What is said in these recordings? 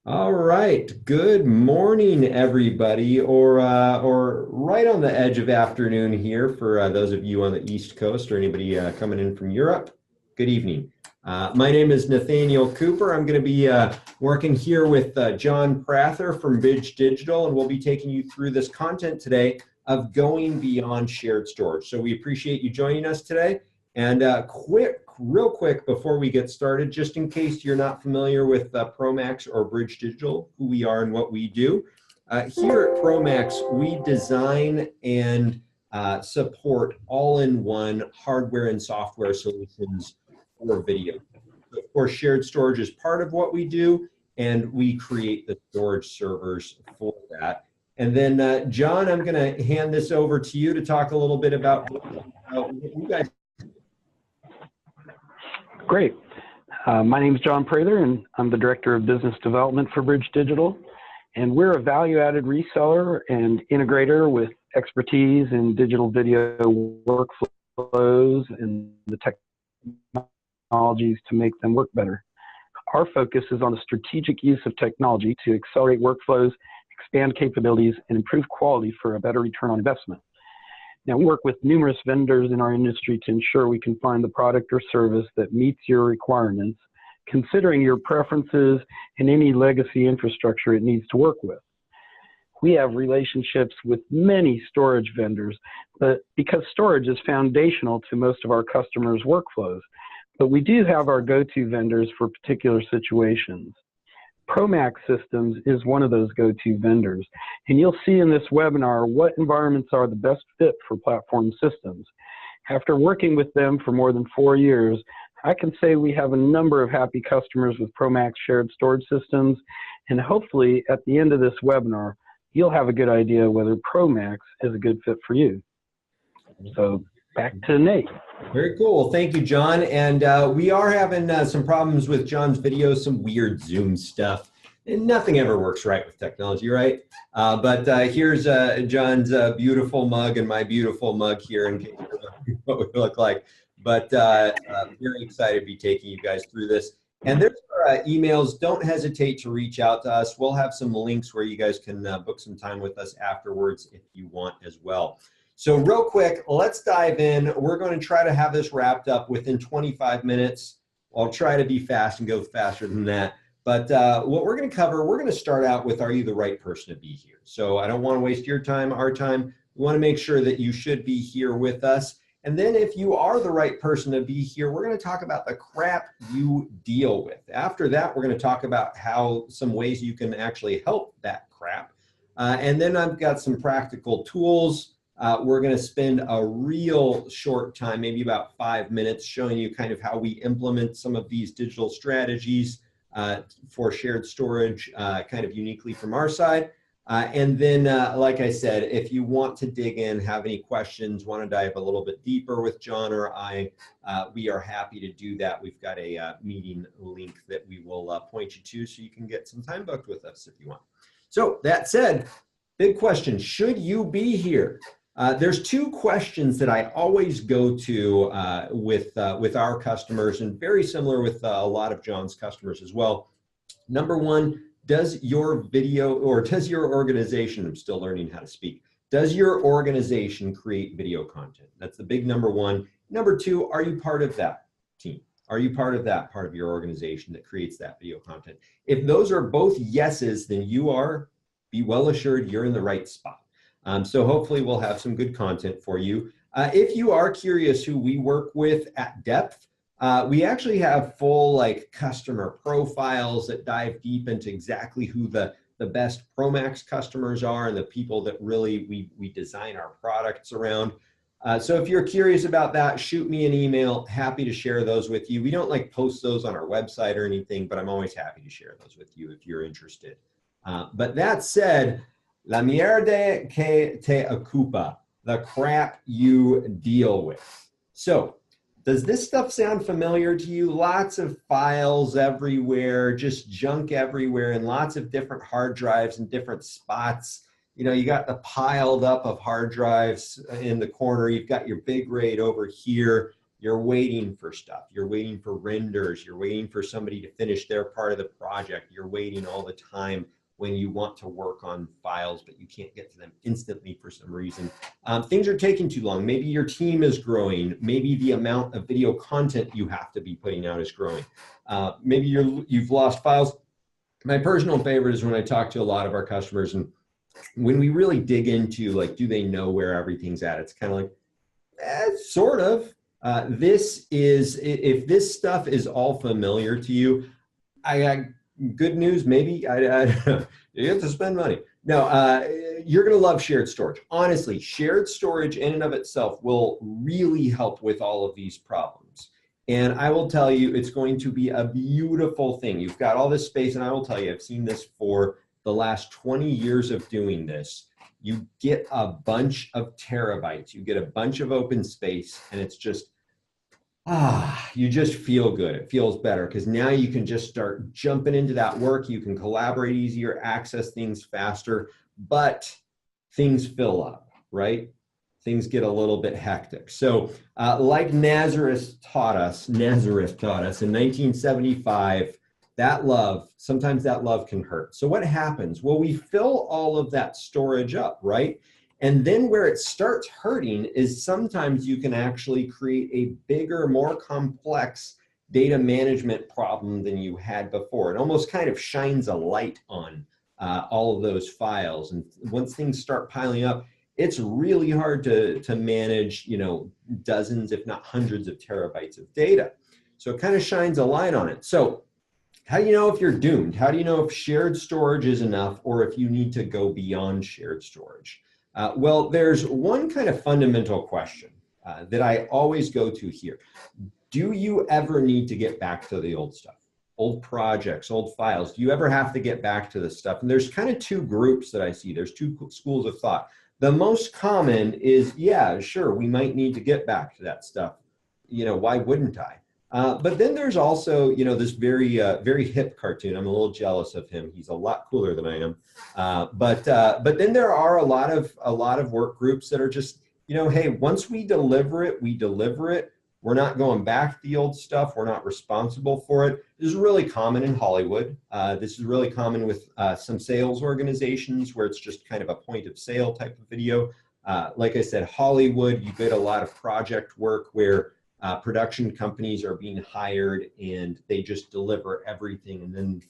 All right. Good morning, everybody, or right on the edge of afternoon here for those of you on the East Coast or anybody coming in from Europe. Good evening. My name is Nathaniel Cooper. I'm going to be working here with John Prather from Bridge Digital, and we'll be taking you through this content today of going beyond shared storage. So we appreciate you joining us today. And real quick, before we get started, just in case you're not familiar with ProMAX or Bridge Digital, who we are and what we do, here at ProMAX, we design and support all-in-one hardware and software solutions for video. So of course, shared storage is part of what we do, and we create the storage servers for that. And then, John, I'm going to hand this over to you to talk a little bit about what you guys. Great. My name is John Prather, and I'm the Director of Business Development for Bridge Digital. And we're a value-added reseller and integrator with expertise in digital video workflows and the technologies to make them work better. Our focus is on the strategic use of technology to accelerate workflows, expand capabilities, and improve quality for a better return on investment. Now, we work with numerous vendors in our industry to ensure we can find the product or service that meets your requirements, considering your preferences and any legacy infrastructure it needs to work with. We have relationships with many storage vendors, but because storage is foundational to most of our customers' workflows, but we do have our go-to vendors for particular situations. ProMAX Systems is one of those go-to vendors, and you'll see in this webinar what environments are the best fit for platform systems. After working with them for more than 4 years, I can say we have a number of happy customers with ProMAX shared storage systems, and hopefully at the end of this webinar, you'll have a good idea whether ProMAX is a good fit for you. So back to Nate. Very cool. Well, thank you, John. And we are having some problems with John's video, some weird Zoom stuff. And nothing ever works right with technology, right? But here's John's beautiful mug and my beautiful mug here in case you're wondering what we look like. But very excited to be taking you guys through this. And there's our emails. Don't hesitate to reach out to us. We'll have some links where you guys can book some time with us afterwards if you want as well. So real quick, let's dive in. We're going to try to have this wrapped up within 25 minutes. I'll try to be fast and go faster than that. But what we're going to cover, we're going to start out with, are you the right person to be here? So I don't want to waste your time, our time. We want to make sure that you should be here with us. And then if you are the right person to be here, we're going to talk about the crap you deal with. After that, we're going to talk about how some ways you can actually help that crap. And then I've got some practical tools. We're going to spend a real short time, maybe about 5 minutes, showing you kind of how we implement some of these digital strategies for shared storage kind of uniquely from our side. And then, like I said, if you want to dig in, have any questions, want to dive a little bit deeper with John or I, we are happy to do that. We've got a meeting link that we will point you to so you can get some time booked with us if you want. So that said, big question, should you be here? There's two questions that I always go to with our customers, and very similar with a lot of John's customers as well. Number one, does your video, or does your organization, I'm still learning how to speak, does your organization create video content? That's the big number one. Number two, are you part of that team? Are you part of that part of your organization that creates that video content? If those are both yeses, then you are, be well assured, you're in the right spot. So hopefully we'll have some good content for you. If you are curious who we work with at depth, we actually have full customer profiles that dive deep into exactly who the best ProMAX customers are and the people that really we design our products around. So if you're curious about that, shoot me an email. Happy to share those with you. We don't post those on our website or anything, but I'm always happy to share those with you if you're interested. But that said, la mierda que te ocupa, the crap you deal with. So, does this stuff sound familiar to you? Lots of files everywhere, just junk everywhere, and lots of different hard drives in different spots. You know, you got the piled up of hard drives in the corner. You've got your big RAID over here. you're waiting for stuff. You're waiting for renders. You're waiting for somebody to finish their part of the project. You're waiting all the time when you want to work on files, but you can't get to them instantly for some reason. Things are taking too long. Maybe your team is growing. Maybe the amount of video content you have to be putting out is growing. Maybe you've lost files. My personal favorite is when I talk to a lot of our customers, and when we really dig into, like, do they know where everything's at? It's kind of like, sort of. If this stuff is all familiar to you, I got good news. Maybe you have to spend money. No, you're going to love shared storage. Honestly, shared storage in and of itself will really help with all of these problems. And I will tell you, it's going to be a beautiful thing. You've got all this space, and I will tell you, I've seen this for the last 20 years of doing this. You get a bunch of terabytes, you get a bunch of open space, and it's just, you just feel good. It feels better because now you can just start jumping into that work. You can collaborate easier, access things faster, but things fill up, right? Things get a little bit hectic. So like Nazareth taught us in 1975, sometimes that love can hurt. So what happens? Well, we fill all of that storage up, right? And then where it starts hurting is sometimes you can actually create a bigger, more complex data management problem than you had before. It almost kind of shines a light on all of those files. And once things start piling up, it's really hard to manage, dozens, if not hundreds of terabytes of data. So it kind of shines a light on it. So how do you know if you're doomed? How do you know if shared storage is enough or if you need to go beyond shared storage? Well, there's one kind of fundamental question that I always go to here. Do you ever need to get back to the old stuff? Old projects, old files? Do you ever have to get back to this stuff? And there's kind of two groups that I see. There's two schools of thought. The most common is, yeah, sure, we might need to get back to that stuff. Why wouldn't I? But then there's also, this very hip cartoon. I'm a little jealous of him. He's a lot cooler than I am. But then there are a lot of work groups that are just, hey, once we deliver it, we deliver it. We're not going back to the old stuff. We're not responsible for it. This is really common in Hollywood. This is really common with some sales organizations where it's just kind of a point of sale type of video. Like I said, Hollywood, you get a lot of project work where production companies are being hired and they just deliver everything and then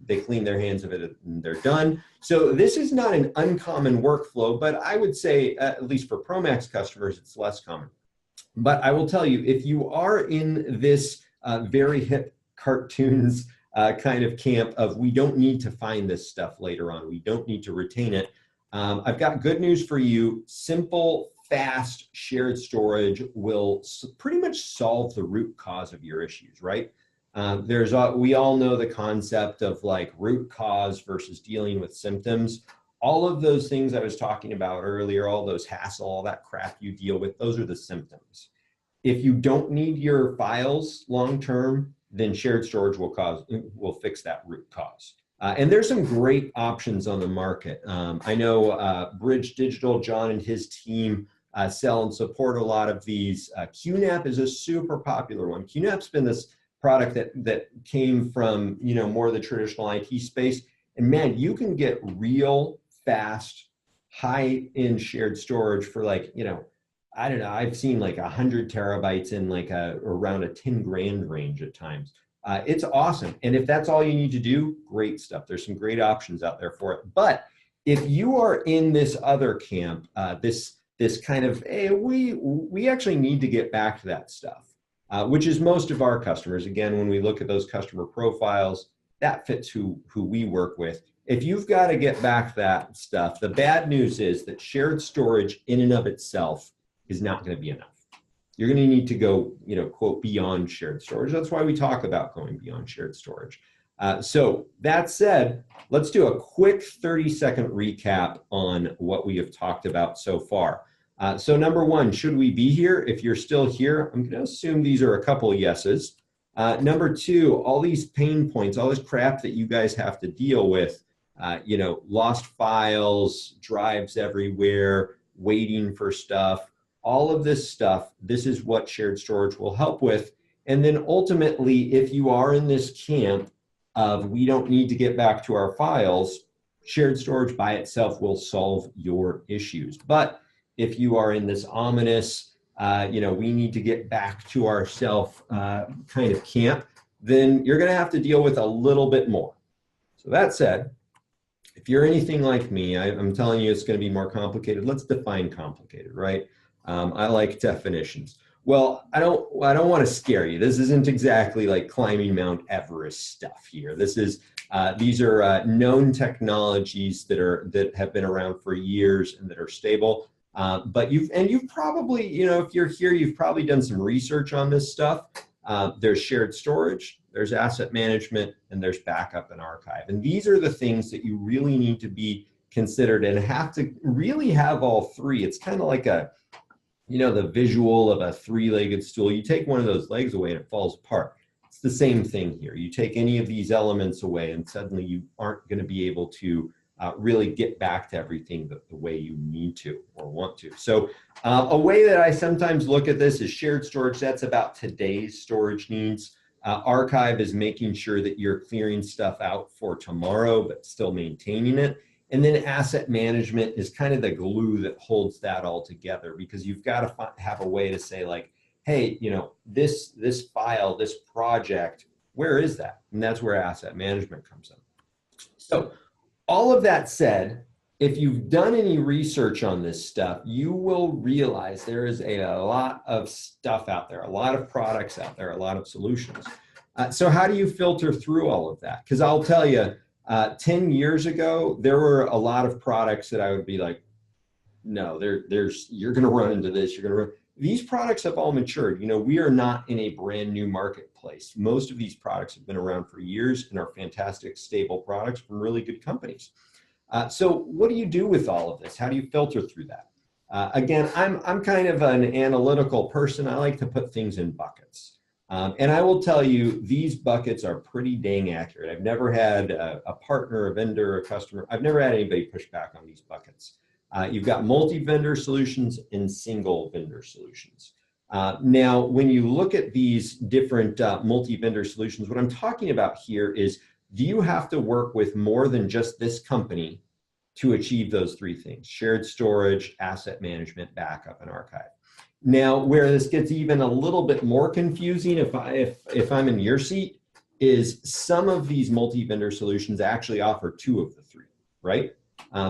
they clean their hands of it and they're done. So this is not an uncommon workflow, but I would say, at least for ProMAX customers, it's less common. But I will tell you, if you are in this very hip cartoons kind of camp of we don't need to find this stuff later on, we don't need to retain it, I've got good news for you. Simple, fast shared storage will pretty much solve the root cause of your issues, right? We all know the concept of like root cause versus dealing with symptoms. All of those things I was talking about earlier, all those hassle, all that crap you deal with, those are the symptoms. If you don't need your files long-term, then shared storage will fix that root cause. And there's some great options on the market. I know Bridge Digital, John and his team sell and support a lot of these. QNAP is a super popular one. QNAP's been this product that came from more of the traditional IT space. And man, you can get real fast, high-end shared storage for like, I don't know, I've seen like 100 terabytes in like around a 10 grand range at times. It's awesome. And if that's all you need to do, great stuff. There's some great options out there for it. But if you are in this other camp, this kind of, hey, we actually need to get back to that stuff, which is most of our customers. Again, when we look at those customer profiles, that fits who we work with. If you've got to get back to that stuff, the bad news is that shared storage in and of itself is not going to be enough. You're going to need to go, quote, beyond shared storage. That's why we talk about going beyond shared storage. So that said, let's do a quick 30-second recap on what we have talked about so far. So number one, should we be here? If you're still here, I'm going to assume these are a couple of yeses. Number two, all these pain points, all this crap that you guys have to deal with, lost files, drives everywhere, waiting for stuff. all of this stuff, this is what shared storage will help with. And then ultimately, if you are in this camp of we don't need to get back to our files, shared storage by itself will solve your issues. But if you are in this ominous, we need to get back to ourself kind of camp, then you're going to have to deal with a little bit more. So that said, if you're anything like me, I'm telling you it's going to be more complicated. Let's define complicated, right? I like definitions. Well, I don't want to scare you. This isn't exactly like climbing Mount Everest stuff here. These are known technologies that have been around for years and that are stable. But you've probably, if you're here, you've probably done some research on this stuff. There's shared storage, there's asset management, and there's backup and archive. And these are the things that you really need to be considered and have to really have all three. It's kind of like the visual of a three-legged stool. You take one of those legs away and it falls apart. It's the same thing here. You take any of these elements away and suddenly you aren't going to be able to really get back to everything the way you need to or want to. So a way that I sometimes look at this is shared storage. That's about today's storage needs. Archive is making sure that you're clearing stuff out for tomorrow, but still maintaining it. And then asset management is kind of the glue that holds that all together, because you've got to have a way to say like, hey, this file, this project, where is that? And that's where asset management comes in. So all of that said, if you've done any research on this stuff, you will realize there is a lot of stuff out there, a lot of products out there, a lot of solutions. So how do you filter through all of that? Because I'll tell you, 10 years ago, there were a lot of products that I would be like, no, you're going to run into this. These products have all matured. We are not in a brand new marketplace. Most of these products have been around for years and are fantastic, stable products from really good companies. So what do you do with all of this? How do you filter through that? Again, I'm kind of an analytical person. I like to put things in buckets. And I will tell you, these buckets are pretty dang accurate. I've never had a partner, a vendor, a customer. I've never had anybody push back on these buckets. You've got multi-vendor solutions and single vendor solutions. Now, when you look at these different multi-vendor solutions, what I'm talking about here is, do you have to work with more than just this company to achieve those three things: shared storage, asset management, backup, and archive? Now, where this gets even a little bit more confusing, if I'm in your seat, is some of these multi-vendor solutions actually offer two of the three, right?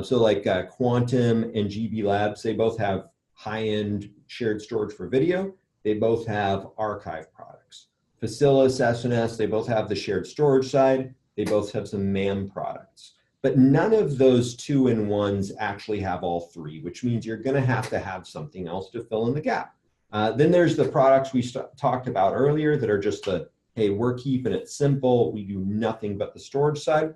So like Quantum and GB Labs, they both have high-end shared storage for video. They both have archive products. Facilis, SNS, they both have the shared storage side. They both have some MAM products. But none of those two-in-ones actually have all three, which means you're going to have something else to fill in the gap. Then there's the products we talked about earlier that are just hey, we're keeping it simple. We do nothing but the storage side.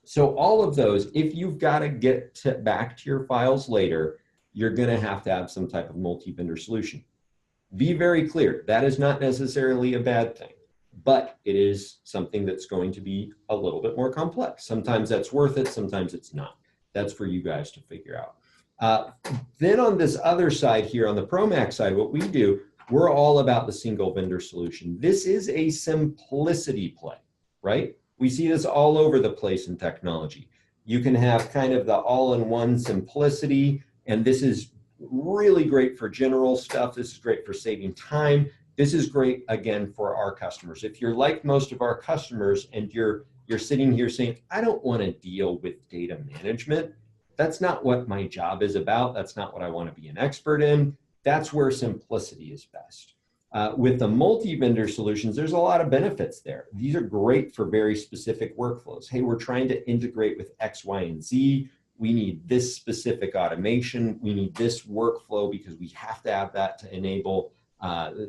So all of those, if you've got to get back to your files later, you're going to have some type of multi-vendor solution. Be very clear, that is not necessarily a bad thing, but it is something that's going to be a little bit more complex. Sometimes that's worth it, sometimes it's not. That's for you guys to figure out. Then on this other side here, on the ProMAX side, what we do, we're all about the single vendor solution. This is a simplicity play, right? We see this all over the place in technology. You can have kind of the all-in-one simplicity, and this is really great for general stuff. This is great for saving time. This is great, again, for our customers. If you're like most of our customers and you're sitting here saying, I don't want to deal with data management, that's not what my job is about. That's not what I want to be an expert in. That's where simplicity is best. With the multi-vendor solutions, there's a lot of benefits there. These are great for very specific workflows. Hey, we're trying to integrate with X, Y, and Z. We need this specific automation. We need this workflow because we have to have that to enable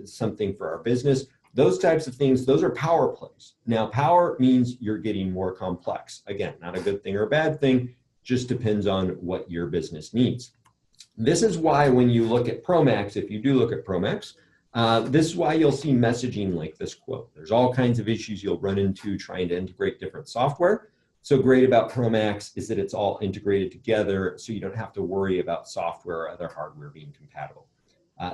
something for our business. Those types of things, those are power plays. Now, power means you're getting more complex. Again, not a good thing or a bad thing, just depends on what your business needs. This is why when you look at ProMAX, if you do look at ProMAX, this is why you'll see messaging like this quote. There's all kinds of issues you'll run into trying to integrate different software. So great about ProMAX is that it's all integrated together, so you don't have to worry about software or other hardware being compatible.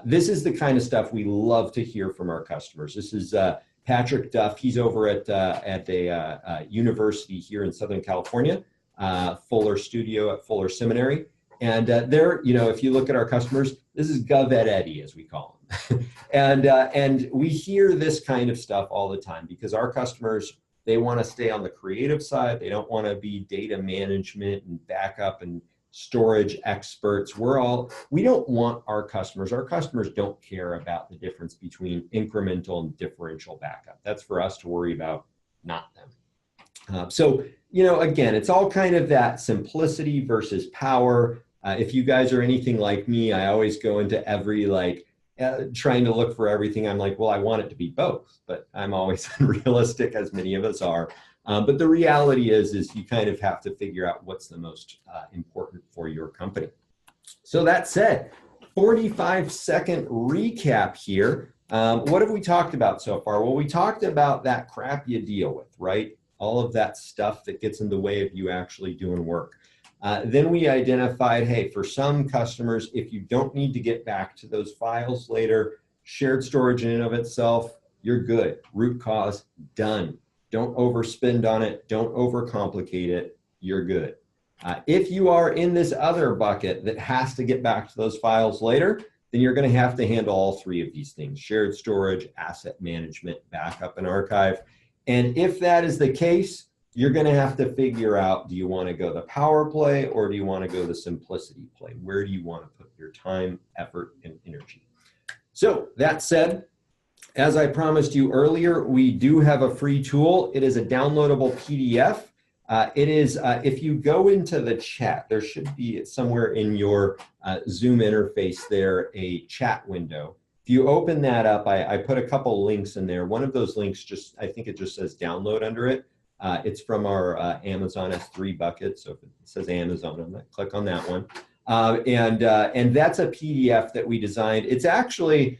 This is the kind of stuff we love to hear from our customers. This is Patrick Duff. He's over at a university here in Southern California, Fuller Studio at Fuller Seminary. And there, if you look at our customers, this is Gov Ed Eddie, as we call them. And we hear this kind of stuff all the time because our customers, they want to stay on the creative side. They don't want to be data management and backup and storage experts. We don't want our customers don't care about the difference between incremental and differential backup. That's for us to worry about, not them. So, again, it's all kind of that simplicity versus power. If you guys are anything like me, I always go into every trying to look for everything. I'm like, well, I want it to be both, but I'm always unrealistic, as many of us are. But the reality is you kind of have to figure out what's the most important for your company. So that said, 45-second recap here. What have we talked about so far? Well, we talked about that crap you deal with, right? All of that stuff that gets in the way of you actually doing work. Then we identified, hey, for some customers, if you don't need to get back to those files later, shared storage in and of itself, you're good. Root cause, done. Don't overspend on it. Don't overcomplicate it. You're good. If you are in this other bucket that has to get back to those files later, then you're going to have to handle all three of these things: shared storage, asset management, backup, and archive. And if that is the case, you're going to have to figure out, do you want to go the power play or do you want to go the simplicity play? Where do you want to put your time, effort, and energy? So that said, as I promised you earlier, we do have a free tool. It is a downloadable PDF. It is, if you go into the chat, there should be somewhere in your Zoom interface there a chat window. If you open that up, I put a couple links in there. One of those links I think it just says download under it. It's from our Amazon S3 bucket. So if it says Amazon on that, click on that one. And that's a PDF that we designed. It's actually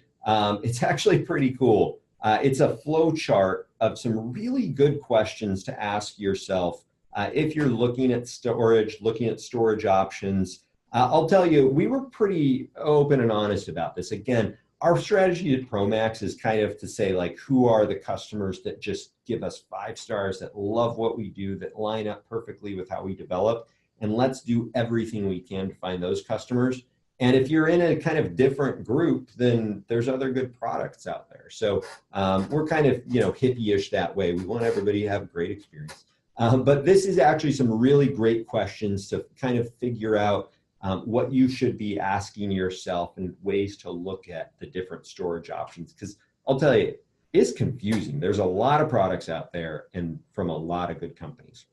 pretty cool. It's a flow chart of some really good questions to ask yourself if you're looking at storage options. I'll tell you, we were pretty open and honest about this. Again, our strategy at ProMAX is kind of to say, who are the customers that just give us 5 stars, that love what we do, that line up perfectly with how we develop, and let's do everything we can to find those customers. And if you're in a kind of different group, then there's other good products out there. So we're kind of, hippie-ish that way. We want everybody to have a great experience. But this is actually some really great questions to kind of figure out what you should be asking yourself and ways to look at the different storage options. Because I'll tell you, it's confusing. There's a lot of products out there and from a lot of good companies.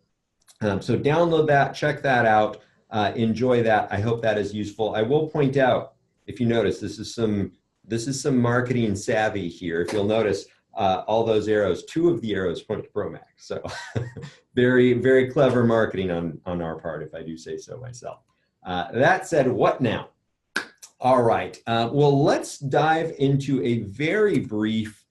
So download that, check that out, enjoy that. I hope that is useful. I will point out, if you notice, this is some marketing savvy here. If you'll notice, all those arrows, 2 of the arrows point to ProMAX. So very, very clever marketing on our part, if I do say so myself. That said, what now? All right, well, let's dive into a very brief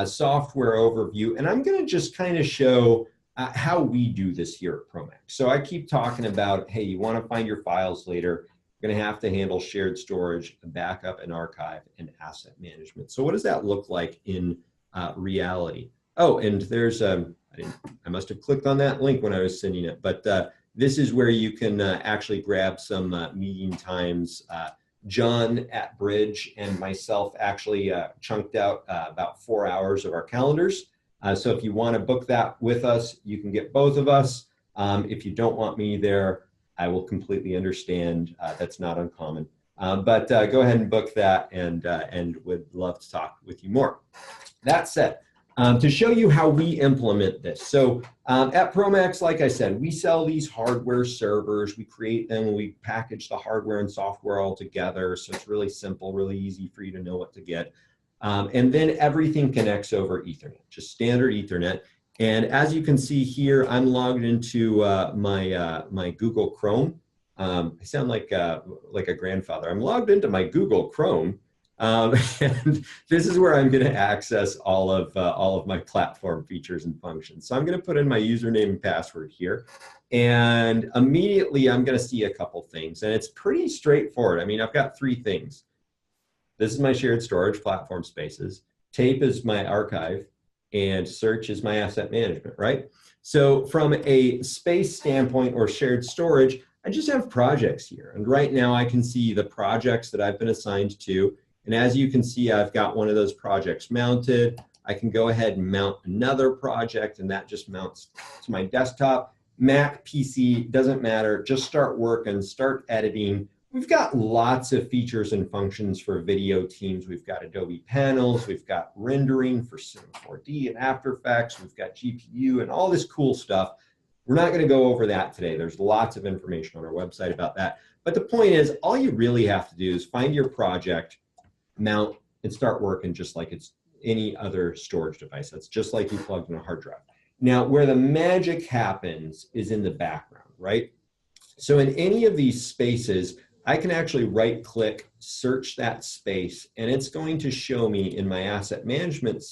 software overview, and I'm going to just kind of show how we do this here at ProMAX. So I keep talking about, hey, you want to find your files later, you're going to have to handle shared storage, backup and archive, and asset management. So what does that look like in reality? Oh, and there's, I must have clicked on that link when I was sending it, but this is where you can actually grab some meeting times. John at Bridge and myself actually chunked out about 4 hours of our calendars. So if you want to book that with us, you can get both of us. If you don't want me there, I will completely understand. That's not uncommon. But go ahead and book that, and would love to talk with you more. That said, to show you how we implement this. So at ProMAX, like I said, we sell these hardware servers. We create them, and we package the hardware and software all together. So it's really simple, really easy for you to know what to get. And then everything connects over Ethernet, just standard Ethernet. And as you can see here, I'm logged into my Google Chrome. I sound like a grandfather. I'm logged into my Google Chrome. And this is where I'm going to access all of my platform features and functions. So I'm going to put in my username and password here, and immediately I'm going to see a couple things, and it's pretty straightforward. I mean, I've got 3 things. This is my shared storage platform spaces. Tape is my archive, and search is my asset management, right? So from a space standpoint or shared storage, I just have projects here. And right now I can see the projects that I've been assigned to. And as you can see, I've got one of those projects mounted. I can go ahead and mount another project, and that just mounts to my desktop. Mac, PC, doesn't matter. Just start working, start editing. We've got lots of features and functions for video teams. We've got Adobe panels, we've got rendering for Cinema 4D and After Effects, we've got GPU and all this cool stuff. We're not going to go over that today. There's lots of information on our website about that. But the point is, all you really have to do is find your project, mount, and start working just like it's any other storage device. That's just like you plugged in a hard drive. Now, where the magic happens is in the background, right? So in any of these spaces, I can actually right-click, search that space, and it's going to show me in my asset management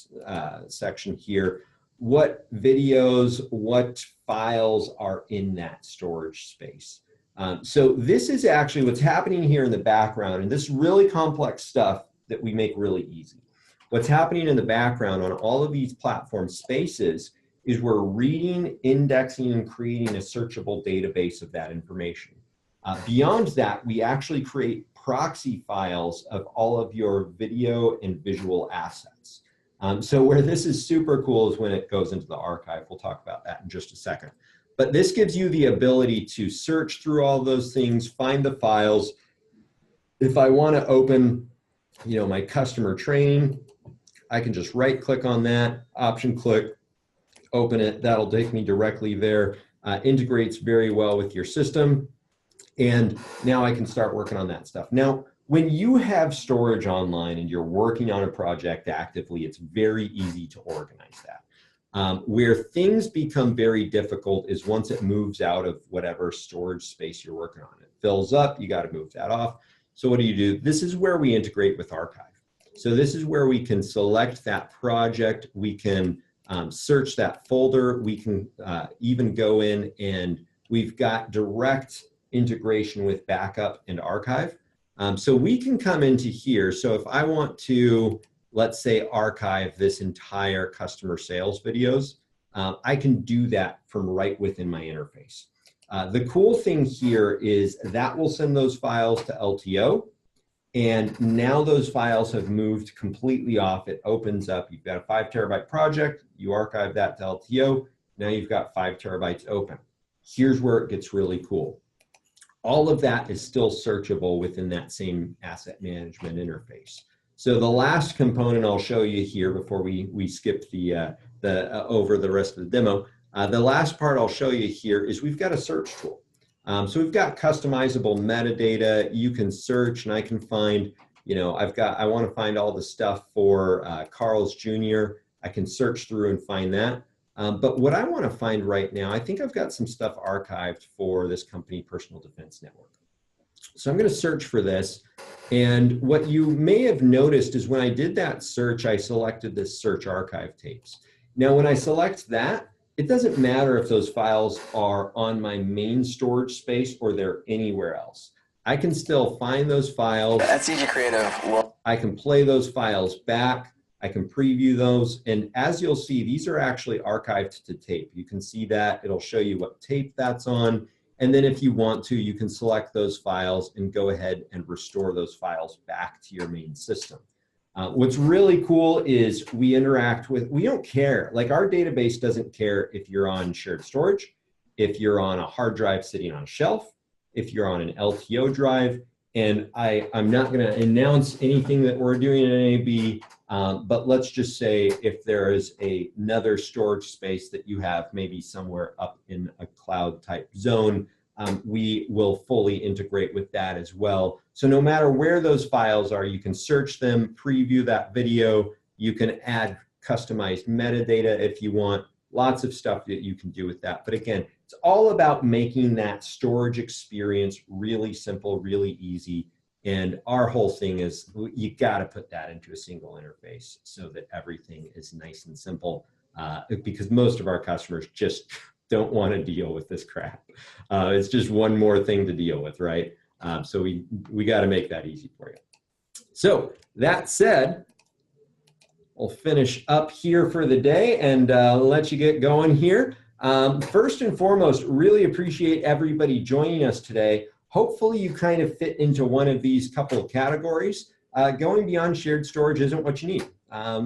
section here what videos, what files are in that storage space. So this is actually what's happening here in the background, and this really complex stuff that we make really easy. What's happening in the background on all of these platform spaces is we're reading, indexing, and creating a searchable database of that information. Beyond that, we actually create proxy files of all of your video and visual assets. So where this is super cool is when it goes into the archive. We'll talk about that in just a second. But this gives you the ability to search through all those things, find the files. If I want to open, my customer training, I can just right click on that, option click, open it. That'll take me directly there. Integrates very well with your system. And now I can start working on that stuff. Now, when you have storage online and you're working on a project actively, it's very easy to organize that. Where things become very difficult is once it moves out of whatever storage space you're working on. It fills up, you got to move that off. So what do? This is where we integrate with Archive. So this is where we can select that project. We can search that folder. We can even go in and we've got direct integration with backup and archive. So we can come into here. So if I want to, let's say, archive this entire customer sales videos, I can do that from right within my interface. The cool thing here is that will send those files to LTO. And now those files have moved completely off. It opens up, you've got a 5 terabyte project, you archive that to LTO, now you've got 5 terabytes open. Here's where it gets really cool. All of that is still searchable within that same asset management interface. So the last component I'll show you here before we skip over the rest of the demo, the last part I'll show you here is we've got a search tool. So we've got customizable metadata. You can search and I can find, I want to find all the stuff for Carl's Jr. I can search through and find that. But what I want to find right now, I think I've got some stuff archived for this company, Personal Defense Network. So I'm going to search for this. And what you may have noticed is when I did that search, I selected this search archive tapes. Now, when I select that, it doesn't matter if those files are on my main storage space or they're anywhere else. I can still find those files. That's CG Creative. I can play those files back. I can preview those. And as you'll see, these are actually archived to tape. You can see that. It'll show you what tape that's on. And then if you want to, you can select those files and go ahead and restore those files back to your main system. What's really cool is we interact with, we don't care, like our database doesn't care if you're on shared storage, if you're on a hard drive sitting on a shelf, if you're on an LTO drive, and I'm not gonna announce anything that we're doing in NAB, but let's just say if there is another storage space that you have maybe somewhere up in a cloud type zone, we will fully integrate with that as well. So no matter where those files are, you can search them, preview that video, you can add customized metadata if you want, lots of stuff that you can do with that. But again, it's all about making that storage experience really simple, really easy. And our whole thing is you got to put that into a single interface so that everything is nice and simple because most of our customers just don't want to deal with this crap. It's just one more thing to deal with, right? So we got to make that easy for you. So that said, we'll finish up here for the day and let you get going here. First and foremost, really appreciate everybody joining us today. Hopefully you kind of fit into one of these couple of categories. Going beyond shared storage isn't what you need.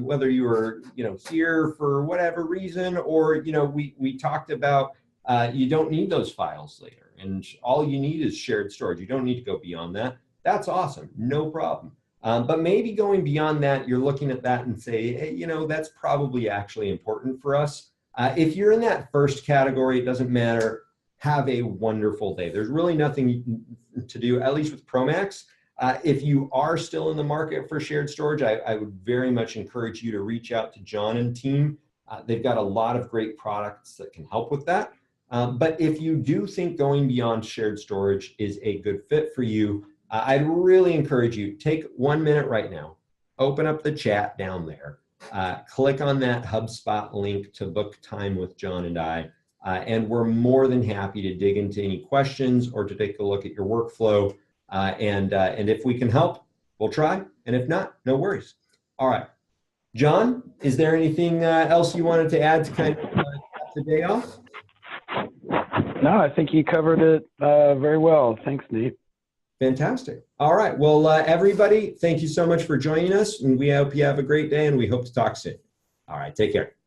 Whether you were here for whatever reason, or we talked about you don't need those files later, and all you need is shared storage. You don't need to go beyond that. That's awesome, no problem. But maybe going beyond that, you're looking at that and say, hey, that's probably actually important for us. If you're in that first category, it doesn't matter. Have a wonderful day. There's really nothing to do, at least with ProMAX. If you are still in the market for shared storage, I would very much encourage you to reach out to John and team. They've got a lot of great products that can help with that. But if you do think going beyond shared storage is a good fit for you, I'd really encourage you, take 1 minute right now, open up the chat down there, click on that HubSpot link to book time with John and I, and we're more than happy to dig into any questions or to take a look at your workflow. And if we can help, we'll try. And if not, no worries. All right. John, is there anything else you wanted to add to kind of cap the day off? No, I think you covered it very well. Thanks, Nate. Fantastic. All right. Well, everybody, thank you so much for joining us. And we hope you have a great day, and we hope to talk soon. All right. Take care.